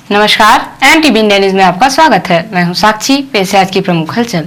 नमस्कार, NTV India news में आपका स्वागत है। मैं हूं साक्षी। पेश है आज की प्रमुख हलचल।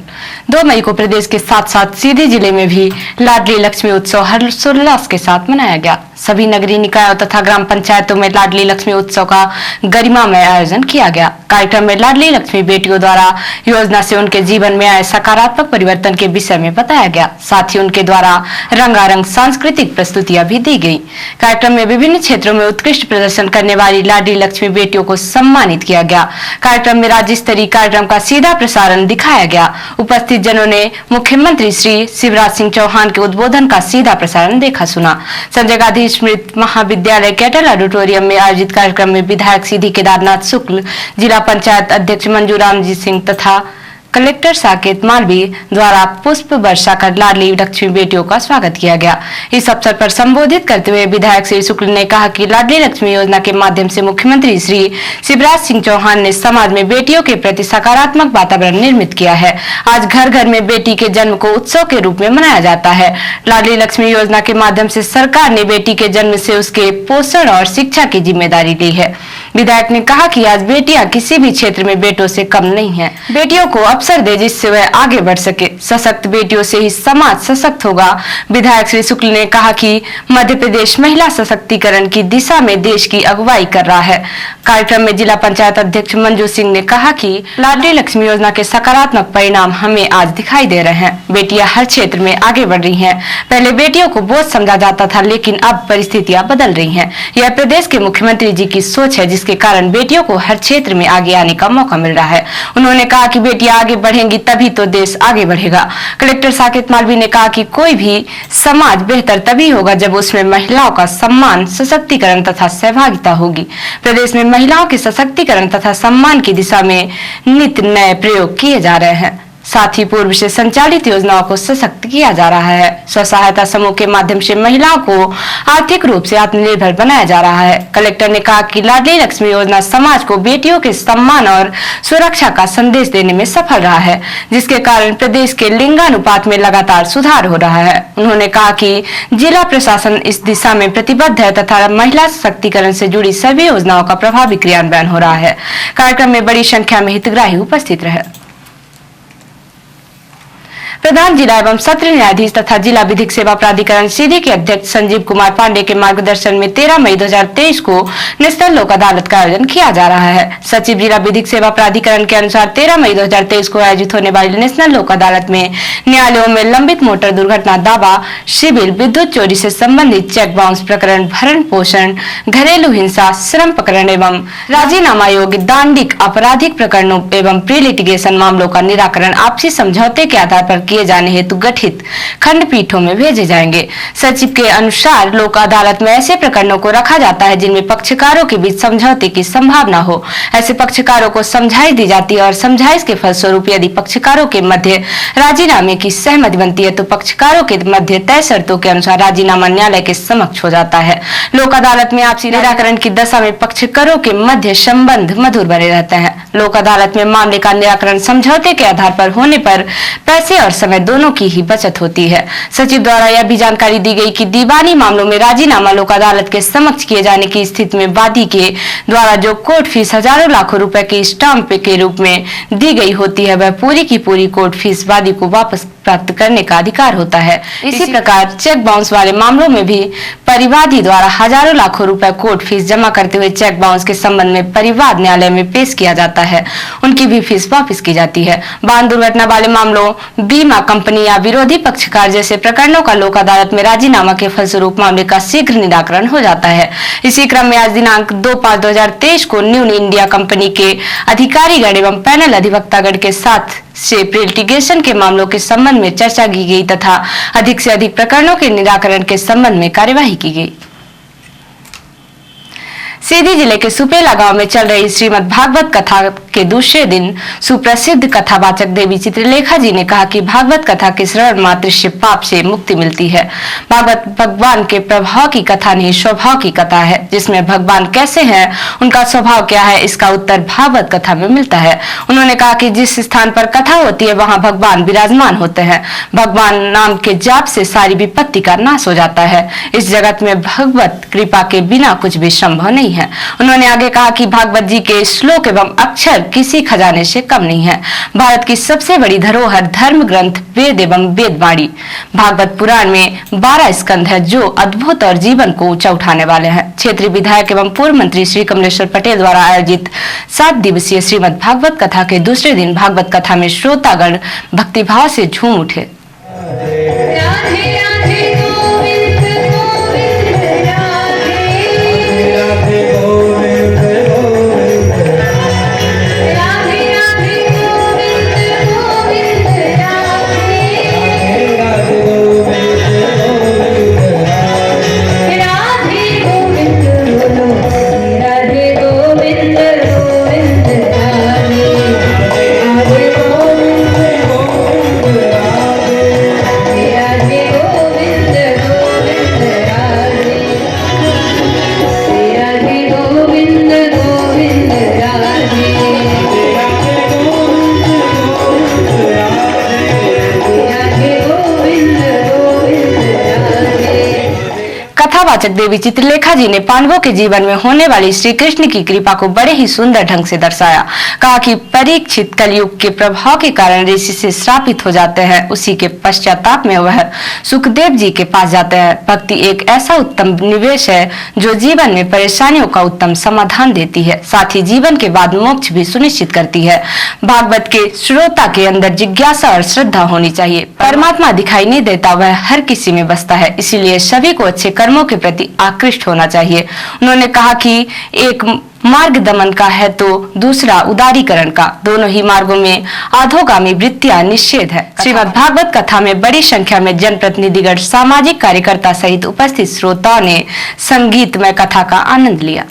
2 मई को प्रदेश के साथ साथ सीधी जिले में भी लाडली लक्ष्मी उत्सव हर्षोल्लास के साथ मनाया गया। सभी नगरीय निकायों तथा ग्राम पंचायतों में लाडली लक्ष्मी उत्सव का गरिमामय आयोजन किया गया। कार्यक्रम में लाडली लक्ष्मी बेटियों द्वारा योजना से उनके जीवन में आए सकारात्मक परिवर्तन के विषय में बताया गया। साथ ही उनके द्वारा रंगारंग सांस्कृतिक प्रस्तुतियां भी दी गई। कार्यक्रम में विभिन्न क्षेत्रों में उत्कृष्ट प्रदर्शन करने वाली लाडली लक्ष्मी बेटियों को सम्मानित किया गया। कार्यक्रम में राज्य स्तरीय कार्यक्रम का सीधा प्रसारण दिखाया गया। उपस्थित जनों ने मुख्यमंत्री श्री शिवराज सिंह चौहान के उद्बोधन का सीधा प्रसारण देखा सुना। संजय गांधी स्मृति महाविद्यालय कैटल ऑडिटोरियम में आयोजित कार्यक्रम में विधायक सीधी केदारनाथ शुक्ल, जिला पंचायत अध्यक्ष मंजूराम जी सिंह तथा कलेक्टर साकेत मालवी द्वारा पुष्प वर्षा कर लाडली लक्ष्मी बेटियों का स्वागत किया गया। इस अवसर पर संबोधित करते हुए विधायक श्री शुक्ल ने कहा कि लाडली लक्ष्मी योजना के माध्यम से मुख्यमंत्री श्री शिवराज सिंह चौहान ने समाज में बेटियों के प्रति सकारात्मक वातावरण निर्मित किया है। आज घर घर में बेटी के जन्म को उत्सव के रूप में मनाया जाता है। लाडली लक्ष्मी योजना के माध्यम से सरकार ने बेटी के जन्म से उसके पोषण और शिक्षा की जिम्मेदारी ली है। विधायक ने कहा कि आज बेटियां किसी भी क्षेत्र में बेटों से कम नहीं है। बेटियों को अवसर दे जिससे वह आगे बढ़ सके। सशक्त बेटियों से ही समाज सशक्त होगा। विधायक श्री शुक्ल ने कहा कि मध्य प्रदेश महिला सशक्तिकरण की दिशा में देश की अगुवाई कर रहा है। कार्यक्रम में जिला पंचायत अध्यक्ष मंजू सिंह ने कहा कि लाडली लक्ष्मी योजना के सकारात्मक परिणाम हमें आज दिखाई दे रहे हैं। बेटियां हर क्षेत्र में आगे बढ़ रही हैं। पहले बेटियों को बोझ समझा जाता था, लेकिन अब परिस्थितियां बदल रही हैं। यह प्रदेश के मुख्यमंत्री जी की सोच है, जिसके कारण बेटियों को हर क्षेत्र में आगे आने का मौका मिल रहा है। उन्होंने कहा कि बेटियां आगे बढ़ेंगी तभी तो देश आगे बढ़ेगा। कलेक्टर साकेत मालवी ने कहा कि कोई भी समाज बेहतर तभी होगा जब उसमें महिलाओं का सम्मान, सशक्तिकरण तथा सहभागिता होगी। प्रदेश में महिलाओं के सशक्तिकरण तथा सम्मान की दिशा में नित्य नए प्रयोग किए जा रहे हैं। साथ ही पूर्व से संचालित योजनाओं को सशक्त किया जा रहा है। स्व सहायता समूह के माध्यम से महिलाओं को आर्थिक रूप से आत्मनिर्भर बनाया जा रहा है। कलेक्टर ने कहा कि लाडली लक्ष्मी योजना समाज को बेटियों के सम्मान और सुरक्षा का संदेश देने में सफल रहा है, जिसके कारण प्रदेश के लिंगानुपात में लगातार सुधार हो रहा है। उन्होंने कहा कि जिला प्रशासन इस दिशा में प्रतिबद्ध है तथा महिला सशक्तिकरण से जुड़ी सभी योजनाओं का प्रभावी क्रियान्वयन हो रहा है। कार्यक्रम में बड़ी संख्या में हितग्राही उपस्थित रहे। प्रधान जिला एवं सत्र न्यायाधीश तथा जिला विधिक सेवा प्राधिकरण सीधी के अध्यक्ष संजीव कुमार पांडे के मार्गदर्शन में 13 मई 2023 को नेशनल लोक अदालत का आयोजन किया जा रहा है। सचिव जिला विधिक सेवा प्राधिकरण के अनुसार 13 मई 2023 को आयोजित होने वाली नेशनल लोक अदालत में न्यायालयों में लंबित मोटर दुर्घटना दावा, सिविल, विद्युत चोरी से संबंधित चेक बाउंस प्रकरण, भरण पोषण, घरेलू हिंसा, श्रम प्रकरण एवं राजीनामा योग्य दांडिक आपराधिक प्रकरणों एवं प्री लिटिगेशन मामलों का निराकरण आपसी समझौते के आधार पर किए जाने हेतु गठित खंडपीठों में भेजे जाएंगे। सचिव के अनुसार लोक अदालत में ऐसे प्रकरणों को रखा जाता है जिनमें पक्षकारों के बीच समझौते की संभावना हो। ऐसे पक्षकारों को समझाइश दी जाती है और समझाइश के फलस्वरूप यदि पक्षकारों के मध्य राजीनामे की सहमति बनती है तो पक्षकारों के मध्य तय शर्तों के अनुसार राजीनामा न्यायालय के समक्ष हो जाता है। लोक अदालत में आपसी निराकरण की दशा में पक्षकारों के मध्य संबंध मधुर बने रहते हैं। लोक अदालत में मामले का निराकरण समझौते के आधार पर होने पर पैसे और समय दोनों की ही बचत होती है। सचिव द्वारा यह भी जानकारी दी गई कि दीवानी मामलों में राजीनामा लोक अदालत के समक्ष किए जाने की स्थिति में वादी के द्वारा जो कोर्ट फीस हजारों लाखों रुपए के स्टाम्प के रूप में दी गई होती है, वह पूरी की पूरी कोर्ट फीस वादी को वापस प्राप्त करने का अधिकार होता है। इसी प्रकार चेक बाउंस वाले मामलों में भी परिवादी द्वारा हजारों लाखों रुपए कोर्ट फीस जमा करते हुए चेक बाउंस के संबंध में परिवाद न्यायालय में पेश किया जाता है, उनकी भी फीस वापस की जाती है। वाहन दुर्घटना वाले मामलों, बीमा कंपनी या विरोधी पक्षकार जैसे प्रकरणों का लोक अदालत में राजीनामा के फलस्वरूप मामले का शीघ्र निराकरण हो जाता है। इसी क्रम में आज दिनांक 2/5/2023 को न्यू इंडिया कंपनी के अधिकारीगण एवं पैनल अधिवक्तागण के साथ से प्री लिटिगेशन के मामलों के संबंध में चर्चा की गई तथा अधिक से अधिक प्रकरणों के निराकरण के संबंध में कार्यवाही की गई। सीधी जिले के सुपेला गांव में चल रही श्रीमद् भागवत कथा के दूसरे दिन सुप्रसिद्ध कथावाचक देवी चित्रलेखा जी ने कहा कि भागवत कथा के श्रवण मात्र से पाप से मुक्ति मिलती है। भागवत भगवान के प्रभाव की कथा नहीं, स्वभाव की कथा है, जिसमें भगवान कैसे हैं, उनका स्वभाव क्या है, इसका उत्तर भागवत कथा में मिलता है। उन्होंने कहा कि जिस स्थान पर कथा होती है वहां भगवान विराजमान होते हैं। भगवान नाम के जाप से सारी विपत्ति का नाश हो जाता है। इस जगत में भगवत कृपा के बिना कुछ भी संभव नहीं है। है। उन्होंने आगे कहा कि भागवत जी के श्लोक एवं अक्षर किसी खजाने से कम नहीं है। भारत की सबसे बड़ी धरोहर धर्म ग्रंथ वेद एवं वेदवाणी। भागवत पुराण में 12 स्कंध है जो अद्भुत और जीवन को ऊंचा उठाने वाले हैं। क्षेत्रीय विधायक एवं पूर्व मंत्री श्री कमलेश्वर पटेल द्वारा आयोजित 7 दिवसीय श्रीमद् भागवत कथा के दूसरे दिन भागवत कथा में श्रोतागण भक्तिभाव से झूम उठे। कथावाचक देवी चित्रलेखा जी ने पांडवों के जीवन में होने वाली श्री कृष्ण की कृपा को बड़े ही सुंदर ढंग से दर्शाया। कहा कि परीक्षित कलयुग के प्रभाव के कारण ऋषि से श्रापित हो जाते हैं, उसी के पश्चाताप में वह सुखदेव जी के पास जाते हैं। भक्ति एक ऐसा उत्तम निवेश है जो जीवन में परेशानियों का उत्तम समाधान देती है, साथ ही जीवन के बाद मोक्ष भी सुनिश्चित करती है। भागवत के श्रोता के अंदर जिज्ञासा और श्रद्धा होनी चाहिए। परमात्मा दिखाई नहीं देता, वह हर किसी में बसता है, इसीलिए सभी को अच्छे कर्मों के प्रति आकृष्ट होना चाहिए। उन्होंने कहा कि एक मार्ग दमन का है तो दूसरा उदारीकरण का, दोनों ही मार्गों में अधोगामी वृत्तियां निषेध है। श्रीमद् भागवत कथा में बड़ी संख्या में जनप्रतिनिधिगण, सामाजिक कार्यकर्ता सहित उपस्थित श्रोताओं ने संगीतमय कथा का आनंद लिया।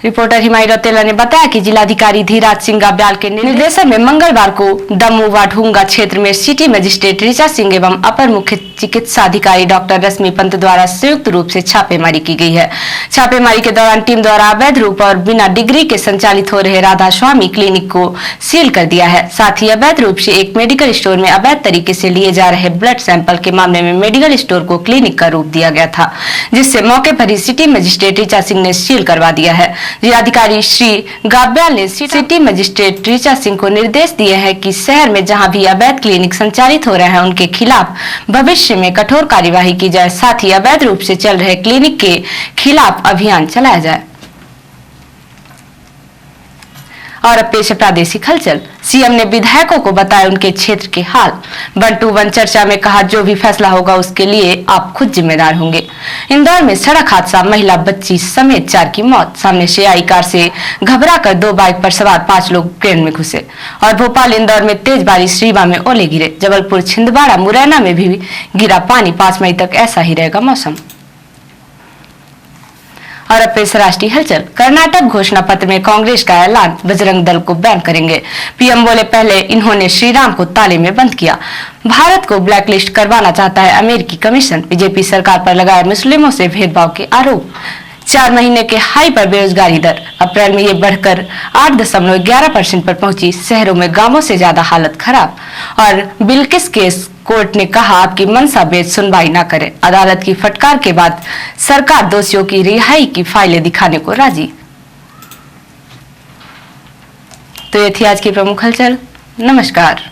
रिपोर्टर हिमाई रौतेला ने बताया कि जिलाधिकारी धीराज सिंह गाब्याल के निर्देशन में मंगलवार को दमोह वाढूंगा क्षेत्र में सिटी मजिस्ट्रेट ऋचा सिंह एवं अपर मुख्य चिकित्सा अधिकारी डॉक्टर रश्मि पंत द्वारा संयुक्त रूप से छापेमारी की गई है। छापेमारी के दौरान टीम द्वारा अवैध रूप और बिना डिग्री के संचालित हो रहे राधा स्वामी क्लिनिक को सील कर दिया है। साथ ही अवैध रूप से एक मेडिकल स्टोर में अवैध तरीके से लिए जा रहे ब्लड सैंपल के मामले में मेडिकल स्टोर को क्लिनिक का रूप दिया गया था, जिससे मौके पर ही सिटी मजिस्ट्रेट ऋचा सिंह ने सील करवा दिया है। जिलाधिकारी श्री गाब्याल ने सिटी मजिस्ट्रेट ऋचा सिंह को निर्देश दिए हैं कि शहर में जहां भी अवैध क्लिनिक संचालित हो रहे हैं उनके खिलाफ भविष्य में कठोर कार्यवाही की जाए, साथ ही अवैध रूप से चल रहे क्लिनिक के खिलाफ अभियान चलाया जाए। और अब पेश है प्रादेशिक हलचल। सीएम ने विधायकों को बताया उनके क्षेत्र के हाल। 1-2-1 चर्चा में कहा जो भी फैसला होगा उसके लिए आप खुद जिम्मेदार होंगे। इंदौर में सड़क हादसा, महिला बच्ची समेत 4 की मौत। सामने से आई कार से घबराकर 2 बाइक पर सवार 5 लोग ट्रेन में घुसे। और भोपाल इंदौर में तेज बारिश, रीवा में ओले गिरे। जबलपुर, छिंदवाड़ा, मुरैना में भी गिरा पानी। 5 मई तक ऐसा ही रहेगा मौसम। और अब पेश राष्ट्रीय हलचल। कर्नाटक घोषणा पत्र में कांग्रेस का ऐलान, बजरंग दल को बैन करेंगे। पीएम बोले पहले इन्होंने श्री राम को ताले में बंद किया। भारत को ब्लैकलिस्ट करवाना चाहता है अमेरिकी कमीशन। बीजेपी सरकार पर लगाए मुस्लिमों से भेदभाव के आरोप। 4 महीने के हाई पर बेरोजगारी दर, अप्रैल में ये बढ़कर 8.11% पर पहुंची। शहरों में गांवों से ज्यादा हालत खराब। और बिल्किस केस, कोर्ट ने कहा आपकी मनसा बेच सुनवाई न करे। अदालत की फटकार के बाद सरकार दोषियों की रिहाई की फाइलें दिखाने को राजी। तो ये थी आज की प्रमुख हलचल। नमस्कार।